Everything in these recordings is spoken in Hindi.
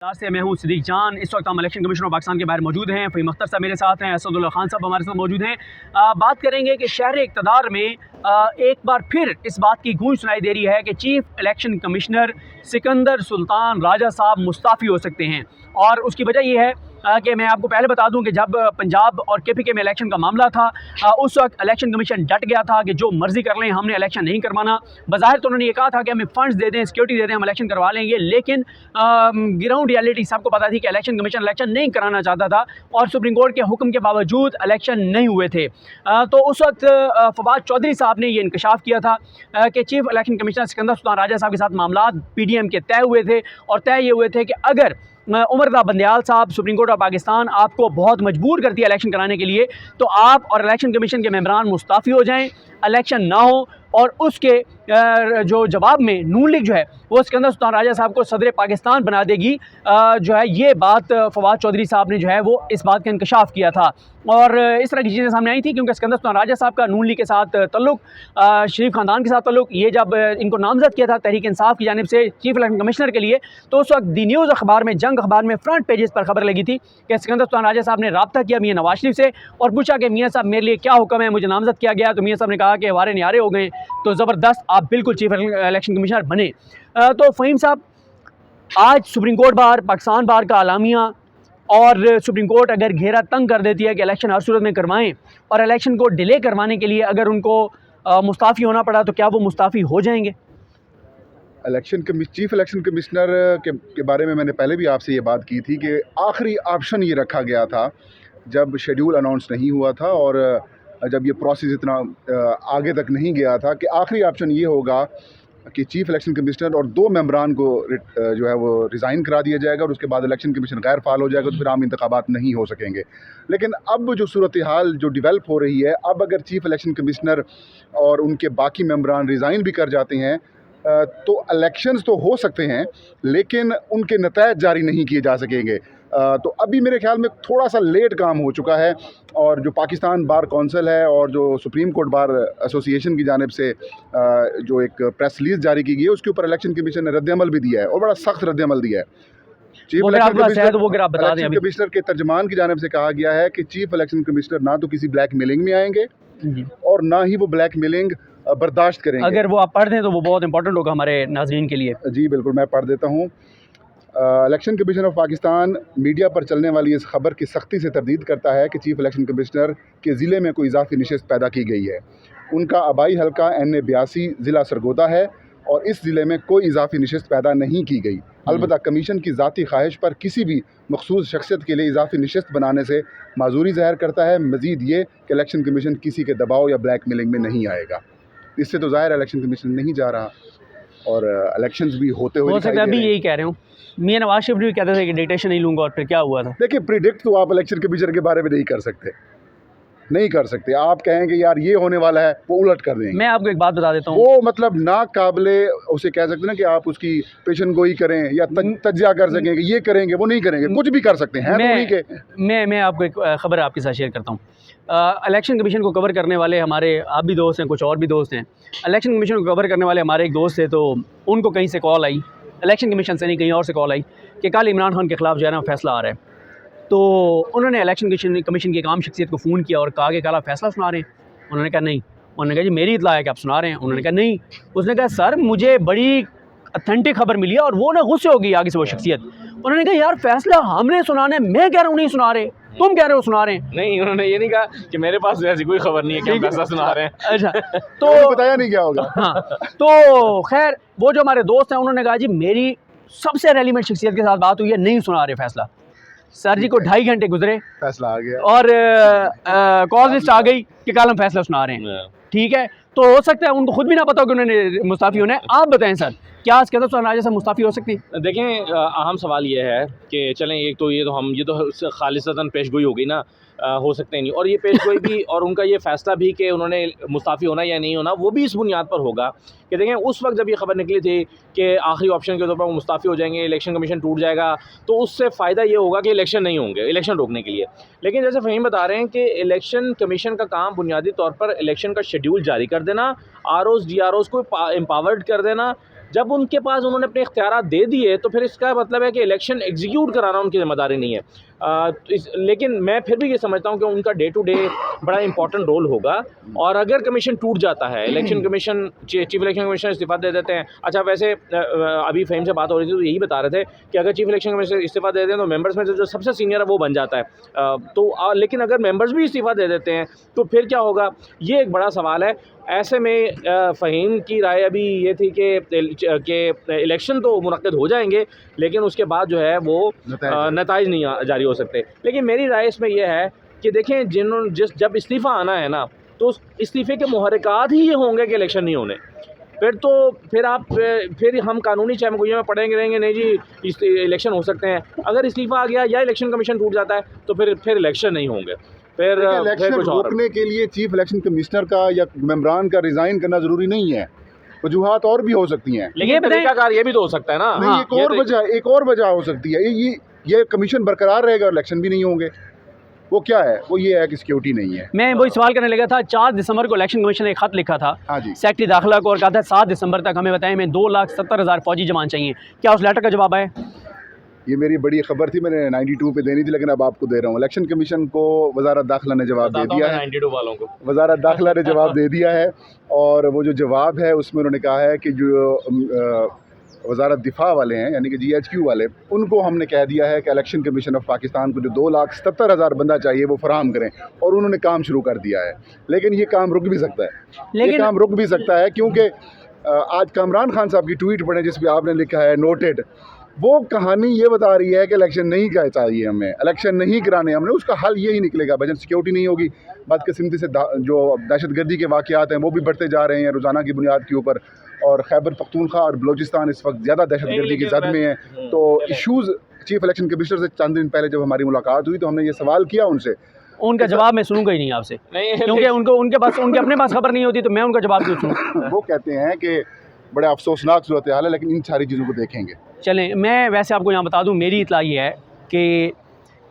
से मैं हूं सिद्दीक जान। इस वक्त हम इलेक्शन कमीशन ऑफ पाकिस्तान के बाहर मौजूद हैं। फ़हीम अख्तर साहब मेरे साथ हैं, असदुल्ला खान साहब हमारे साथ मौजूद हैं। बात करेंगे कि शहर इक़्तिदार में एक बार फिर इस बात की गूंज सुनाई दे रही है कि chief election commissioner Sikandar Sultan Raja साहब मुस्ताफ़ी हो सकते हैं। और उसकी वजह यह है कि मैं आपको पहले बता दूं कि जब पंजाब और KPK में इलेक्शन का मामला था, उस वक्त इलेक्शन कमीशन डट गया था कि जो मर्ज़ी कर लें, हमने इलेक्शन नहीं करवाना। बज़ाहिर तो उन्होंने ये कहा था कि हमें फ़ंड्स दे दें, सिक्योरिटी दे दें, हम इलेक्शन करवा लेंगे, लेकिन ग्राउंड रियलिटी सबको पता थी कि इलेक्शन कमीशन इलेक्शन नहीं कराना चाहता था और सुप्रीम कोर्ट के हुक्म के बावजूद इलेक्शन नहीं हुए थे। तो उस वक्त फवाद चौधरी साहब ने ये इंकशाफ किया था कि chief election commissioner Sikandar Sultan Raja साहब के साथ मामला PDM के तय हुए थे और तय ये हुए थे कि अगर उमर बंदयाल साहब सुप्रीम कोर्ट ऑफ पाकिस्तान आपको बहुत मजबूर करती है इलेक्शन कराने के लिए, तो आप और इलेक्शन कमीशन के मेंबरान मुस्ताफ़ी हो जाएं, इलेक्शन ना हो। और उसके जो जवाब में नून लीग जो है वो सिकंदर सुल्तान राजा साहब को सदर पाकिस्तान बना देगी। जो है ये बात फवाद चौधरी साहब ने जो है वो इस बात का इंकशाफ किया था और इस तरह की चीज़ें सामने आई थी क्योंकि सिकंदर सुल्तान राजा साहब का नून लीग के साथ तल्लुक, शरीफ ख़ानदान के साथ तल्लुक। ये जब इनको नामज़द किया था तहरीक इंसाफ की जानिब से चीफ इलेक्शन कमिश्नर के लिए, तो उस वक्त दी न्यूज़ अखबार में, जंग अखबार में फ्रंट पेजेस पर खबर लगी थी कि सिकंदर सुल्तान राजा साहब ने रब्ता किया मियाँ नवाज शरीफ से और पूछा कि मियाँ साहब मेरे लिए क्या हुक्म है, मुझे नामज़द किया गया। तो मियाँ साहब ने कहा कि हमारे न्यारे हो गए, तो ज़बरदस्त आप बिल्कुल चीफ इलेक्शन कमिश्नर बने। तो फ़हीम साहब, आज सुप्रीम कोर्ट बार, पाकिस्तान बार का आलामिया और सुप्रीम कोर्ट अगर घेरा तंग कर देती है कि इलेक्शन हर सूरत में करवाएं और इलेक्शन को डिले करवाने के लिए अगर उनको मुस्ताफ़ी होना पड़ा, तो क्या वो मुस्ताफ़ी हो जाएंगे? चीफ इलेक्शन कमिश्नर के बारे में मैंने पहले भी आपसे ये बात की थी कि आखिरी ऑप्शन ये रखा गया था जब शेड्यूल अनाउंस नहीं हुआ था और जब ये प्रोसेस इतना आगे तक नहीं गया था कि आखिरी ऑप्शन ये होगा कि चीफ इलेक्शन कमिश्नर और 2 मेंबरान को जो है वो रिज़ाइन करा दिया जाएगा और उसके बाद इलेक्शन कमीशन गैर फाल हो जाएगा, तो फिर आम इंतखाबात नहीं हो सकेंगे। लेकिन अब जो सूरत हाल जो डेवलप हो रही है, अब अगर चीफ इलेक्शन कमिश्नर और उनके बाकी मेंबरान रिज़ाइन भी कर जाते हैं तो इलेक्शंस तो हो सकते हैं लेकिन उनके नतायज जारी नहीं किए जा सकेंगे। तो अभी मेरे ख्याल में थोड़ा सा लेट काम हो चुका है और जो पाकिस्तान बार कौंसिल है और जो सुप्रीम कोर्ट बार एसोसिएशन की जानिब से जो एक प्रेस रिलीज़ जारी की गई है, उसके ऊपर इलेक्शन कमीशन ने रद्द-ए-अमल भी दिया है और बड़ा सख्त रद्द-ए-अमल दिया है। चीफ इलेक्शन कमिश्नर के तर्जमान की जानिब से कहा गया है कि चीफ इलेक्शन कमिश्नर ना तो किसी ब्लैक मेलिंग में आएंगे और ना ही वो ब्लैक मेलिंग बर्दाश्त करेंगे। अगर वो आप पढ़ दें तो वो बहुत इंपॉर्टेंट होगा हमारे नाज़रीन के लिए। जी बिल्कुल, मैं पढ़ देता हूँ। Election commission of Pakistan media पर चलने वाली इस खबर की सख्ती से तरदीद करता है कि चीफ इलेक्शन कमिश्नर के ज़िले में कोई इजाफी नशिस्त पैदा की गई है। उनका आबाई हल्का NA82 ज़िला सरगोदा है और इस ज़िले में कोई इजाफी नशिस्त पैदा नहीं की गई। अलबत्ता कमीशन की ज़ाती ख्वाहिश पर किसी भी मखसूस शख्सियत के लिए इजाफी नशिस्त बनाने से माजूरी ज़ाहिर करता है। मज़ीद ये कि इलेक्शन कमीशन किसी के दबाव या ब्लैक मेलिंग में नहीं आएगा। इससे तो ज़ाहिर इलेक्शन कमीशन नहीं जा रहा और इलेक्शंस भी होते हुए अभी यही कह रहे हूँ। मियाँ नवाज शरीफ भी कहते थे कि डिक्टेशन नहीं लूँगा और फिर क्या हुआ था? देखिए, प्रिडिक्ट तो आप इलेक्शन कमीशन के बारे में नहीं कर सकते। आप कहेंगे यार ये होने वाला है, वो उलट कर देंगे। मैं आपको एक बात बता देता हूँ, वो मतलब ना काबिले उसे कह सकते हैं ना कि आप उसकी पेशन गोई करें या तज्जिया कर सकेंगे, ये करेंगे वो नहीं करेंगे, कुछ भी कर सकते हैं। मैं आपको एक खबर आपके साथ शेयर करता हूँ। इलेक्शन कमीशन को कवर करने वाले हमारे आप भी दोस्त हैं, कुछ और भी दोस्त हैं। इलेक्शन कमीशन को कवर करने वाले हमारे एक दोस्त थे, तो उनको कहीं से कॉल आई, इलेक्शन कमीशन से नहीं कहीं और से कॉल आई कि कल इमरान खान के ख़िलाफ़ जो है ना फैसला आ रहा है। तो उन्होंने इलेक्शन कमीशन की एक आम शख्सियत को फ़ोन किया और कहा कि कल आप फैसला सुना रहे हैं? उन्होंने कहा नहीं। उन्होंने कहा जी मेरी इत्तला है कि आप सुना रहे हैं? उन्होंने कहा नहीं। उसने कहा सर मुझे बड़ी अथेंटिक खबर मिली है और वो ना गुस्से हो गई आगे से वो शख्सियत। उन्होंने कहा यार फैसला हमने सुनाना है, मैं कह रहा हूँ नहीं सुना रहे, तुम कह रहे हो सुना रहे हैं। नहीं, उन्होंने ये नहीं कहा कि मेरे पास ऐसी कोई खबर नहीं है कि हम फैसला सुना रहे हैं। अच्छा, तो बताया नहीं क्या होगा। हाँ, तो खैर वो जो हमारे दोस्त हैं उन्होंने कहा जी मेरी सबसे रेलिवेंट शख्सियत के साथ बात हुई है, नहीं सुना रहे फैसला। सर जी को 2.5 घंटे गुजरे, फैसला आ गया और कॉल लिस्ट आ गई कि कल हम फैसला सुना रहे हैं। ठीक है, तो हो सकता है उनको खुद भी ना पता हो कि उन्होंने मुस्ताफ़ी होना है। आप बताएं सर, क्या इसके अंदर राजा से मुस्ताफ़ी हो सकती है? देखें, अहम सवाल ये है कि चलें, एक तो ये तो खालिसतन पेशगोई हो गई ना, हो सकते ही नहीं, और ये पेशगोई भी और उनका ये फ़ैसला भी कि उन्होंने मुस्ताफ़ी होना या नहीं होना, वो भी इस बुनियाद पर होगा कि देखें उस वक्त जब ये खबर निकली थी कि आखिरी ऑप्शन के तौर पर वो मुस्ताफ़ी हो जाएंगे, इलेक्शन कमीशन टूट जाएगा, तो उससे फ़ायदा ये होगा कि इलेक्शन नहीं होंगे, इलेक्शन रोकने के लिए। लेकिन जैसे फ़हीम बता रहे हैं कि इलेक्शन कमीशन का काम बुनियादी तौर पर इलेक्शन का शेड्यूल जारी कर देना, ROs DROs को एम्पावर्ड कर देना, जब उनके पास उन्होंने अपने इख्तियारात दे दिए तो फिर इसका मतलब है कि इलेक्शन एग्जीक्यूट कराना उनकी ज़िम्मेदारी नहीं है। लेकिन मैं फिर भी ये समझता हूँ कि उनका डे टू डे बड़ा इंपॉर्टेंट रोल होगा। और अगर कमीशन टूट जाता है, election commission chief election commissioner इस्तीफ़ा दे देते हैं। अच्छा, वैसे अभी फ़हीम से बात हो रही थी तो यही बता रहे थे कि अगर चीफ इलेक्शन कमीशनर इस्तीफ़ा दे दें तो मेंबर्स में जो सबसे सीनियर है वो बन जाता है। लेकिन अगर मेंबर्स भी इस्तीफ़ा दे देते हैं तो फिर क्या होगा, ये एक बड़ा सवाल है। ऐसे में फ़हीम की राय अभी ये थी कि इलेक्शन तो मुनक्किद हो जाएंगे लेकिन उसके बाद जो है वो नताइज नहीं जारी हो सकते। लेकिन मेरी राय इसमें यह है कि देखें, जब इस्तीफ़ा आना है ना तो इस्तीफ़े के मुहर्रिकात ही ये होंगे कि इलेक्शन नहीं होने। फिर हम कानूनी चहमगोइयों में पड़ेंगे रहेंगे, नहीं जी इलेक्शन हो सकते हैं। अगर इस्तीफ़ा आ गया या इलेक्शन कमीशन टूट जाता है तो फिर इलेक्शन नहीं होंगे। फिर इलेक्शन कुछ और रोकने के लिए चीफ इलेक्शन कमिश्नर का या मेम्बरान का रिज़ाइन करना ज़रूरी नहीं है, वजूहात और भी हो सकती हैं। लेकिन तरीकाकार ये भी तो हो सकता है ना। नहीं, एक और वजह हो सकती है, ये कमीशन बरकरार रहेगा और इलेक्शन भी नहीं होंगे। वो क्या है, वो ये है कि सिक्योरिटी नहीं है। मैं वही सवाल करने लगा था। 4 दिसंबर को इलेक्शन कमीशन ने एक ख़त लिखा था हाँ जी, सेक्रेटरी दाखिला को और कहा था 7 दिसंबर तक हमें बताएं हमें 2,70,000 फ़ौजी जवान चाहिए। क्या उस लेटर का जवाब आया? ये मेरी बड़ी खबर थी, मैंने 92 पे देनी थी लेकिन अब आपको दे रहा हूँ। इलेक्शन कमीशन को वजारत दाखिला ने जवाब दे दिया है, 92 वालों को वजारत दाखिला ने जवाब दे दिया है। और वो जो जवाब है उसमें उन्होंने कहा है कि जो वजारत दिफा वाले हैं यानी कि GHQ वाले, उनको हमने कह दिया है कि इलेक्शन कमीशन ऑफ पाकिस्तान को जो 2,70,000 बंदा चाहिए वो फराहम करें, और उन्होंने काम शुरू कर दिया है। लेकिन ये काम रुक भी सकता है, ये काम रुक भी सकता है क्योंकि आज कामरान खान साहब की ट्वीट पढ़े जिसपे आपने लिखा है नोटेड, वो कहानी ये बता रही है कि इलेक्शन नहीं का चाहिए, हमें इलेक्शन नहीं कराने, हमने उसका हल यही निकलेगा। बजट सिक्योरिटी नहीं होगी, बदकिस्मती से जो दहशतगर्दी के वाक़यात हैं वो भी बढ़ते जा रहे हैं रोज़ाना की बुनियाद के ऊपर, और खैबर पख्तूनख्वा और बलूचिस्तान इस वक्त ज़्यादा दहशतगर्दी की जद में है। तो इशूज़ चीफ इलेक्शन कमिश्नर से चंद दिन पहले जब हमारी मुलाकात हुई तो हमने ये सवाल किया उनसे, उनका जवाब मैं सुनूंगा ही नहीं आपसे, क्योंकि उनके अपने पास खबर नहीं होती तो मैं उनका जवाब क्यों सुनूं? वो कहते हैं कि बड़े अफसोसनाक सूरत हाल है लेकिन इन सारी चीज़ों को देखेंगे। चलें, मैं वैसे आपको यहाँ बता दूँ, मेरी इतला ये है कि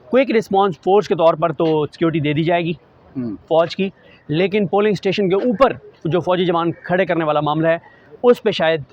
क्विक रिस्पांस फोर्स के तौर पर तो सिक्योरिटी दे दी जाएगी फ़ौज की, लेकिन पोलिंग स्टेशन के ऊपर जो फ़ौजी जवान खड़े करने वाला मामला है उस पे शायद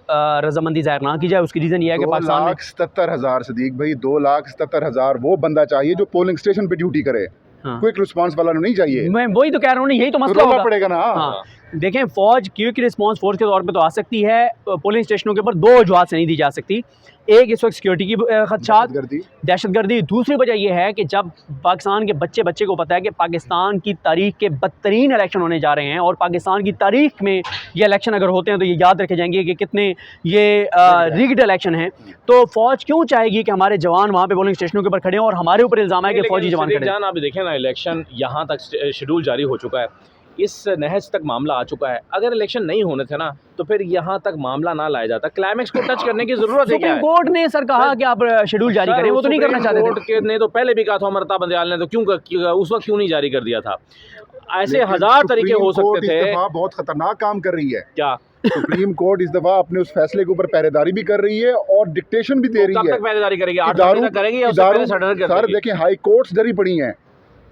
रजामंदी ज़ाहिर ना की जाए। उसकी रीज़न ये है कि पाकिस्तान में 2,70,000 सदीक भाई, 2,70,000 वो बंदा चाहिए जो पोलिंग स्टेशन पे ड्यूटी करे। हाँ। क्विक रिस्पांस वाला नहीं चाहिए। मैं वही तो कह रहा हूँ, यही तो मसला होगा। पड़ेगा ना। हाँ, देखें, फ़ौज क्विक रिस्पांस फोर्स के तौर पे तो आ सकती है, पोलिंग स्टेशनों के ऊपर 2 वजूहात से नहीं दी जा सकती। एक, इस वक्त सिक्योरिटी की खदशात, दहशतगर्दी। दूसरी वजह यह है कि जब पाकिस्तान के बच्चे को पता है कि पाकिस्तान की तारीख के बदतरीन इलेक्शन होने जा रहे हैं और पाकिस्तान की तारीख में ये इलेक्शन अगर होते हैं तो ये याद रखे जाएंगे कि कितने ये रिग्ड इलेक्शन हैं, तो फ़ौज क्यों चाहेगी कि हमारे जवान वहाँ पे पोलिंग स्टेशनों के ऊपर खड़े हों और हमारे ऊपर इल्ज़ाम है कि फ़ौजी जवान खड़े हैं। आप देखें ना, इलेक्शन यहाँ तक शेड्यूल जारी हो चुका है, इस नहज तक मामला आ चुका है। अगर इलेक्शन नहीं होने थे ना तो फिर यहाँ तक मामला ना लाया जाता। क्लाइमैक्स को टच करने की जरूरत है। सुप्रीम कोर्ट ने सर कहा कि आप शेड्यूल जारी करें, वो तो नहीं करना चाहते थे। कोर्ट ने तो पहले भी कहा था, अमृता बंदयाल ने तो उस वक्त क्यों नहीं जारी कर दिया था? ऐसे हजार तरीके हो सकते थे। बहुत खतरनाक काम कर रही है क्या सुप्रीम कोर्ट इस दफा अपने उस फैसले के ऊपर पहरेदारी भी कर रही है और डिक्टेशन भी दे रही है। कब तक पहरेदारी करेगी? 8 तक करेगी या उससे पहले सरेंडर कर देगी? देखिए, हाई कोर्ट्स डरी पड़ी हैं,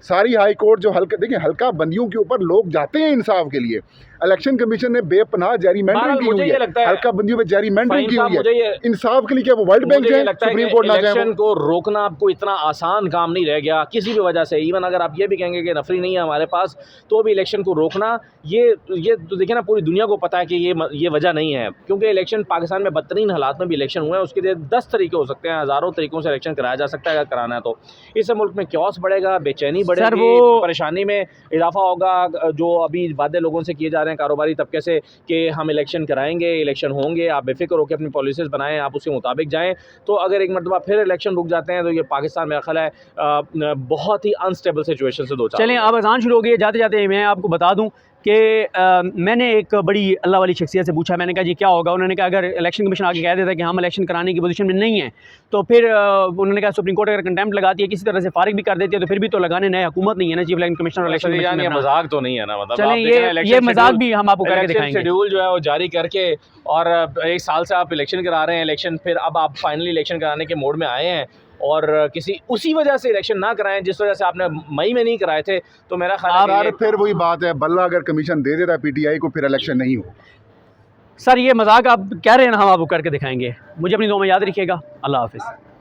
सारी हाई कोर्ट जो देखिए हल्का बंदियों के ऊपर लोग जाते हैं इंसाफ के लिए। इलेक्शन कमीशन ने बेपनाह जैरीमेंडरिंग की हुई है, हल्का बंदियों में जैरीमेंडरिंग की हुई है। इंसाफ के लिए क्या वो वर्ल्ड बैंक है? सुप्रीम कोर्ट ना जाए। इलेक्शन को रोकना आपको इतना आसान काम नहीं रह गया किसी भी वजह से। इवन अगर आप ये भी कहेंगे कि नफरी नहीं है हमारे पास, तो भी इलेक्शन को रोकना ये तो देखिए ना, पूरी दुनिया को पता है कि ये वजह नहीं है, क्योंकि इलेक्शन पाकिस्तान में बदतरीन हालात में भी इलेक्शन हुए हैं। उसके लिए 10 तरीके हो सकते हैं, हज़ारों तरीकों से इलेक्शन कराया जा सकता है अगर कराना है तो। इससे मुल्क में क्योस बढ़ेगा, बेचैनी बढ़ेगी, परेशानी में इजाफा होगा। जो अभी वादे लोगों से किए जा रहे हैं कारोबारी तबके से कि हम इलेक्शन कराएंगे, इलेक्शन होंगे, आप बेफिक्र होकर अपनी पॉलिसीज़ बनाएं, आप उसके मुताबिक जाएं। तो अगर एक मरतबा फिर इलेक्शन रुक जाते हैं तो ये पाकिस्तान में ख्याल है बहुत ही अनस्टेबल सिचुएशन से दो चार। चलें, अब अज़ान शुरू हो गई है। जाते जाते मैं आपको बता दूं कि मैंने एक बड़ी अल्लाह वाली शख्सियत से पूछा, मैंने कहा जी क्या होगा? उन्होंने कहा अगर इलेक्शन कमीशन आके कह देता है कि हम इलेक्शन कराने की पोजीशन में नहीं है तो फिर उन्होंने कहा सुप्रीम कोर्ट अगर कंटेम्प्ट लगाती है, किसी तरह से फारिग भी कर देती है, तो फिर भी तो लगाने नए हुकूमत नहीं है ना चीफ इलेक्शन कमिश्नर। इलेक्शन मजाक तो नहीं है ना? मतलब चलें, ये मजाक भी हम आपको करके दिखाएंगे। शेड्यूल जो है वो जारी करके और 1 साल से आप इलेक्शन करा रहे हैं, इलेक्शन फिर अब आप फाइनली इलेक्शन कराने के मोड में आए हैं और उसी वजह से इलेक्शन ना कराएं जिस वजह से आपने मई में नहीं कराए थे। तो मेरा ख्याल है फिर वही बात है, बल्ला अगर कमीशन दे देता है PTI को फिर इलेक्शन नहीं हो। सर ये मजाक आप कह रहे हैं ना, हम आपको करके दिखाएंगे। मुझे अपनी दुआ में याद रखिएगा। अल्लाह हाफिज़।